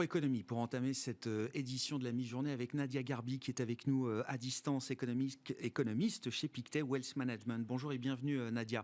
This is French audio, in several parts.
Macroéconomie pour entamer cette édition de la mi-journée avec Nadia Garbi qui est avec nous à distance, économiste chez Pictet Wealth Management. Bonjour et bienvenue Nadia.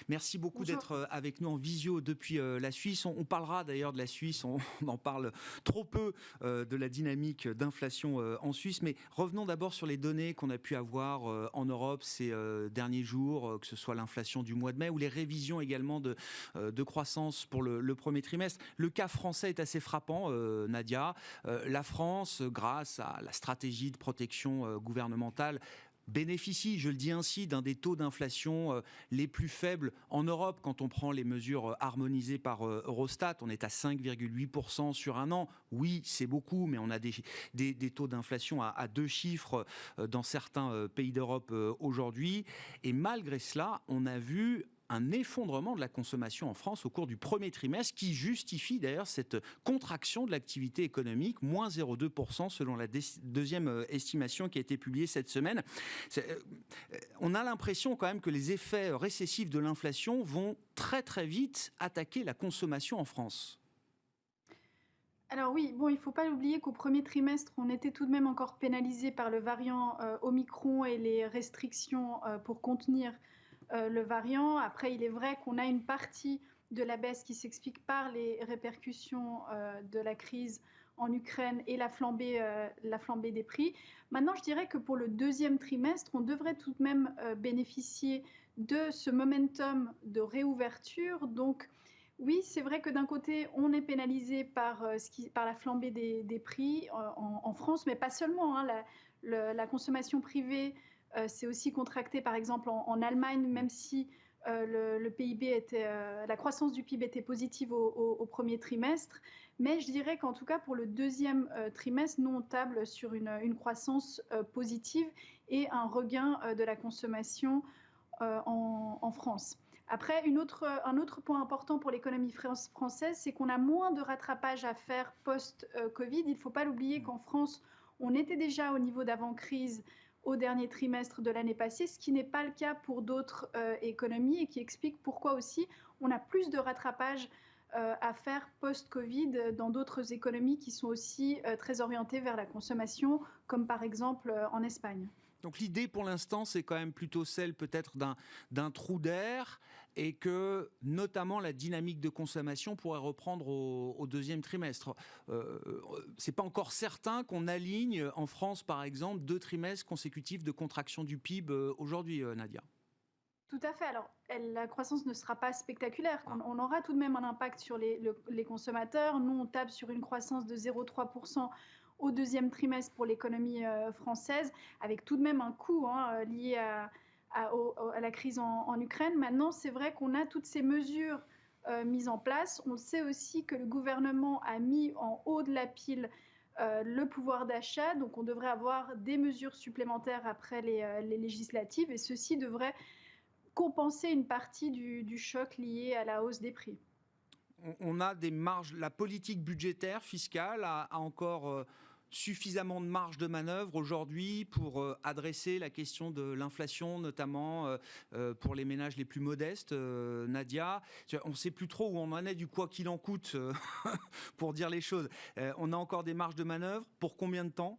Merci beaucoup d'être avec nous en visio depuis la Suisse. On parlera d'ailleurs de la Suisse, on en parle trop peu de la dynamique d'inflation en Suisse. Mais revenons d'abord sur les données qu'on a pu avoir en Europe ces derniers jours, que ce soit l'inflation du mois de mai ou les révisions également de croissance pour le premier trimestre. Le cas français est assez frappant, Nadia. La France, grâce à la stratégie de protection gouvernementale, bénéficie, je le dis ainsi, d'un des taux d'inflation les plus faibles en Europe. Quand on prend les mesures harmonisées par Eurostat, on est à 5,8% sur un an. Oui, c'est beaucoup, mais on a des taux d'inflation à deux chiffres dans certains pays d'Europe aujourd'hui. Et malgré cela, on a vu un effondrement de la consommation en France au cours du premier trimestre qui justifie d'ailleurs cette contraction de l'activité économique, moins 0,2% selon la deuxième estimation qui a été publiée cette semaine. On a l'impression quand même que les effets récessifs de l'inflation vont très très vite attaquer la consommation en France. Alors oui, bon, il ne faut pas oublier qu'au premier trimestre, on était tout de même encore pénalisé par le variant Omicron et les restrictions pour contenir le variant. Après, il est vrai qu'on a une partie de la baisse qui s'explique par les répercussions de la crise en Ukraine et la flambée des prix. Maintenant, je dirais que pour le deuxième trimestre, on devrait tout de même bénéficier de ce momentum de réouverture. Donc, oui, c'est vrai que d'un côté, on est pénalisé par la flambée des prix en France, mais pas seulement, hein. La consommation privée c'est aussi contracté, par exemple, en Allemagne, même si le PIB la croissance du PIB était positive au premier trimestre. Mais je dirais qu'en tout cas, pour le deuxième trimestre, nous, on table sur une croissance positive et un regain de la consommation en France. Après, un autre point important pour l'économie française, c'est qu'on a moins de rattrapage à faire post-Covid. Il ne faut pas l'oublier qu'en France, on était déjà au niveau d'avant-crise au dernier trimestre de l'année passée, ce qui n'est pas le cas pour d'autres économies et qui explique pourquoi aussi on a plus de rattrapage à faire post-Covid dans d'autres économies qui sont aussi très orientées vers la consommation, comme par exemple en Espagne. Donc l'idée pour l'instant, c'est quand même plutôt celle peut-être d'un trou d'air et que notamment la dynamique de consommation pourrait reprendre au deuxième trimestre. C'est pas encore certain qu'on aligne en France, par exemple, 2 trimestres consécutifs de contraction du PIB aujourd'hui, Nadia. Tout à fait. Alors, la croissance ne sera pas spectaculaire. On aura tout de même un impact sur les consommateurs. Nous, on tape sur une croissance de 0,3% au deuxième trimestre pour l'économie française, avec tout de même un coût lié à la crise en Ukraine. Maintenant, c'est vrai qu'on a toutes ces mesures mises en place. On sait aussi que le gouvernement a mis en haut de la pile le pouvoir d'achat. Donc, on devrait avoir des mesures supplémentaires après les législatives et ceci devrait compenser une partie du choc lié à la hausse des prix. On a des marges, la politique budgétaire, fiscale a encore suffisamment de marge de manœuvre aujourd'hui pour adresser la question de l'inflation, notamment pour les ménages les plus modestes, Nadia. On ne sait plus trop où on en est du quoi qu'il en coûte, pour dire les choses. On a encore des marges de manœuvre. Pour combien de temps ?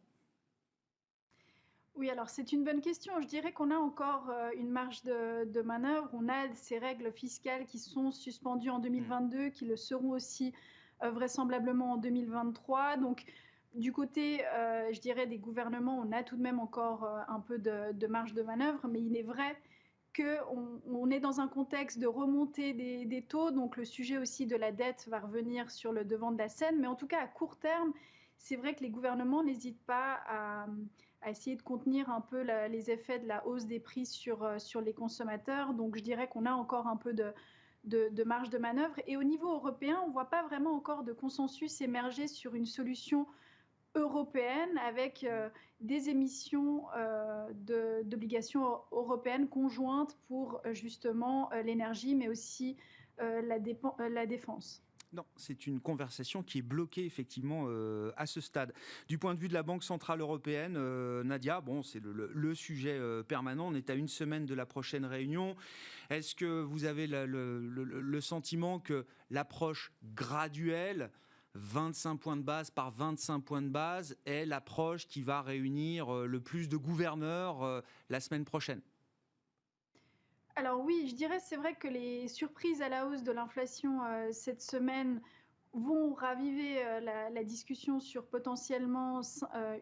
Oui, alors c'est une bonne question. Je dirais qu'on a encore une marge de manœuvre. On a ces règles fiscales qui sont suspendues en 2022, qui le seront aussi vraisemblablement en 2023. Donc, du côté, je dirais, des gouvernements, on a tout de même encore un peu de marge de manœuvre, mais il est vrai qu'on est dans un contexte de remontée des taux, donc le sujet aussi de la dette va revenir sur le devant de la scène, mais en tout cas à court terme, c'est vrai que les gouvernements n'hésitent pas à essayer de contenir un peu les effets de la hausse des prix sur les consommateurs. Donc je dirais qu'on a encore un peu de marge de manœuvre. Et au niveau européen, on ne voit pas vraiment encore de consensus émerger sur une solution européenne avec des émissions d'obligations européennes conjointes pour justement l'énergie, mais aussi la défense. Non, c'est une conversation qui est bloquée effectivement à ce stade. Du point de vue de la Banque Centrale Européenne, Nadia, bon, c'est le sujet permanent. On est à une semaine de la prochaine réunion. Est-ce que vous avez le sentiment que l'approche graduelle 25 points de base par 25 points de base est l'approche qui va réunir le plus de gouverneurs la semaine prochaine? Alors oui, je dirais c'est vrai que les surprises à la hausse de l'inflation cette semaine vont raviver la discussion sur potentiellement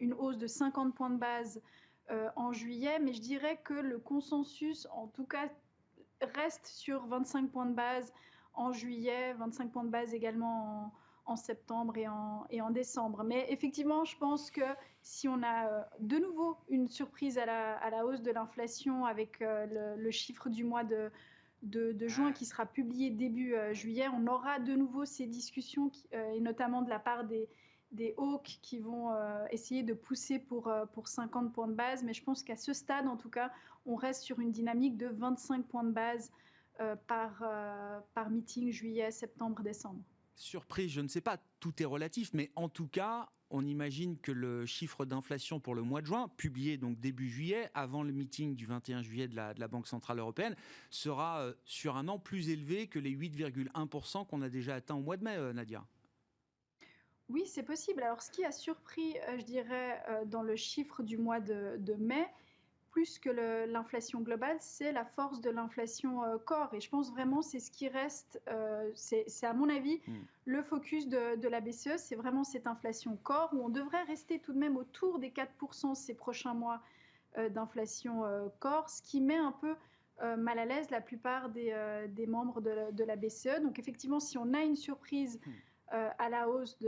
une hausse de 50 points de base en juillet, mais je dirais que le consensus, en tout cas, reste sur 25 points de base en juillet, 25 points de base également en septembre et en décembre. Mais effectivement, je pense que si on a de nouveau une surprise à la hausse de l'inflation avec le chiffre du mois de juin qui sera publié début juillet, on aura de nouveau ces discussions, et notamment de la part des hawks qui vont essayer de pousser pour 50 points de base. Mais je pense qu'à ce stade, en tout cas, on reste sur une dynamique de 25 points de base par meeting juillet, septembre, décembre. Surprise, je ne sais pas, tout est relatif, mais en tout cas, on imagine que le chiffre d'inflation pour le mois de juin, publié donc début juillet, avant le meeting du 21 juillet de la Banque Centrale Européenne, sera sur un an plus élevé que les 8,1% qu'on a déjà atteints au mois de mai, Nadia. Oui, c'est possible. Alors, ce qui a surpris, je dirais, dans le chiffre du mois de mai, plus que l'inflation globale, c'est la force de l'inflation corps. Et je pense vraiment c'est ce qui reste, c'est à mon avis le focus de la BCE, c'est vraiment cette inflation corps où on devrait rester tout de même autour des 4% ces prochains mois d'inflation corps, ce qui met un peu mal à l'aise la plupart des membres de la BCE. Donc effectivement, si on a une surprise à la hausse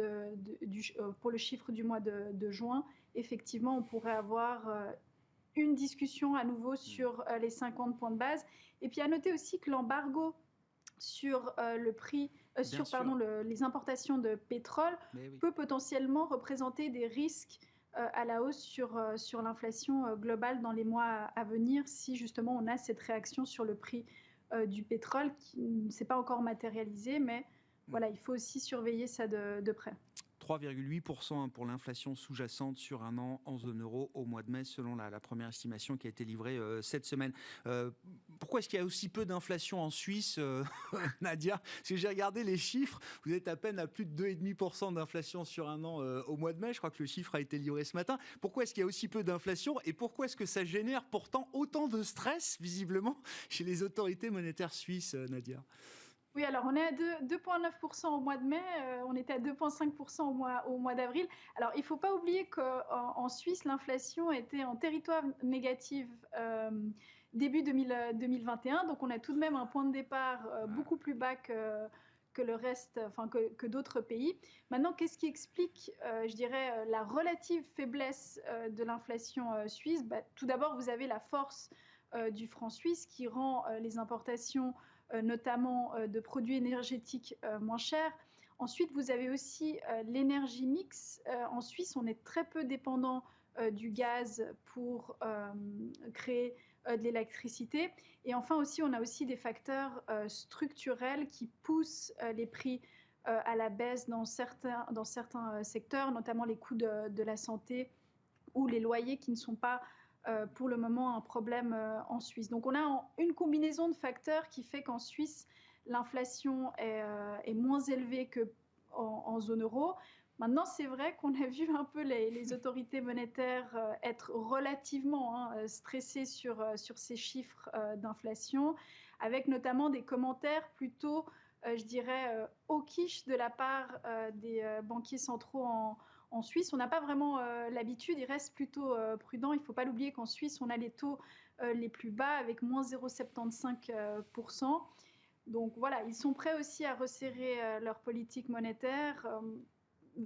pour le chiffre du mois de juin, effectivement, on pourrait avoir une discussion à nouveau sur les 50 points de base. Et puis à noter aussi que l'embargo sur le prix, les importations de pétrole peut potentiellement représenter des risques à la hausse sur l'inflation globale dans les mois à venir si justement on a cette réaction sur le prix du pétrole qui ne s'est pas encore matérialisé, mais voilà, il faut aussi surveiller ça de près. 3,8% pour l'inflation sous-jacente sur un an en zone euro au mois de mai, selon la première estimation qui a été livrée cette semaine. Pourquoi est-ce qu'il y a aussi peu d'inflation en Suisse, Nadia? Parce que j'ai regardé les chiffres, vous êtes à peine à plus de 2,5% d'inflation sur un an au mois de mai. Je crois que le chiffre a été livré ce matin. Pourquoi est-ce qu'il y a aussi peu d'inflation et pourquoi est-ce que ça génère pourtant autant de stress, visiblement, chez les autorités monétaires suisses, Nadia? Oui, alors on est à 2,9% au mois de mai, on était à 2,5% au mois d'avril. Alors il ne faut pas oublier qu'en Suisse, l'inflation était en territoire négatif début 2021, donc on a tout de même un point de départ beaucoup plus bas que le reste, enfin que d'autres pays. Maintenant, qu'est-ce qui explique, je dirais, la relative faiblesse de l'inflation suisse? Tout d'abord, vous avez la force du franc suisse qui rend les importations notamment de produits énergétiques moins chers. Ensuite, vous avez aussi l'énergie mix. En Suisse, on est très peu dépendant du gaz pour créer de l'électricité. Et enfin aussi, on a aussi des facteurs structurels qui poussent les prix à la baisse dans certains secteurs, notamment les coûts de la santé ou les loyers qui ne sont pas pour le moment un problème en Suisse. Donc on a une combinaison de facteurs qui fait qu'en Suisse, l'inflation est moins élevée qu'en zone euro. Maintenant, c'est vrai qu'on a vu un peu les autorités monétaires être relativement stressées sur ces chiffres d'inflation, avec notamment des commentaires plutôt, je dirais, hawkish de la part des banquiers centraux en Suisse. On n'a pas vraiment l'habitude, ils restent plutôt prudents. Il ne faut pas l'oublier qu'en Suisse, on a les taux les plus bas avec moins 0,75%. Donc voilà, ils sont prêts aussi à resserrer leur politique monétaire,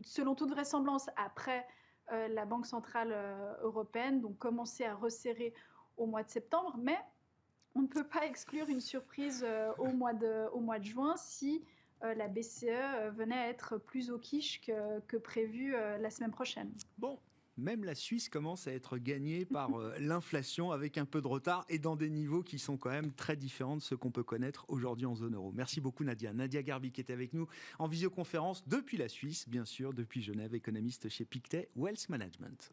selon toute vraisemblance, après la Banque centrale européenne, donc commencer à resserrer au mois de septembre. Mais on ne peut pas exclure une surprise au mois de juin si la BCE venait à être plus au quiche que prévu la semaine prochaine. Bon, même la Suisse commence à être gagnée par l'inflation avec un peu de retard et dans des niveaux qui sont quand même très différents de ceux qu'on peut connaître aujourd'hui en zone euro. Merci beaucoup Nadia. Nadia Garbi qui était avec nous en visioconférence depuis la Suisse, bien sûr, depuis Genève, économiste chez Pictet Wealth Management.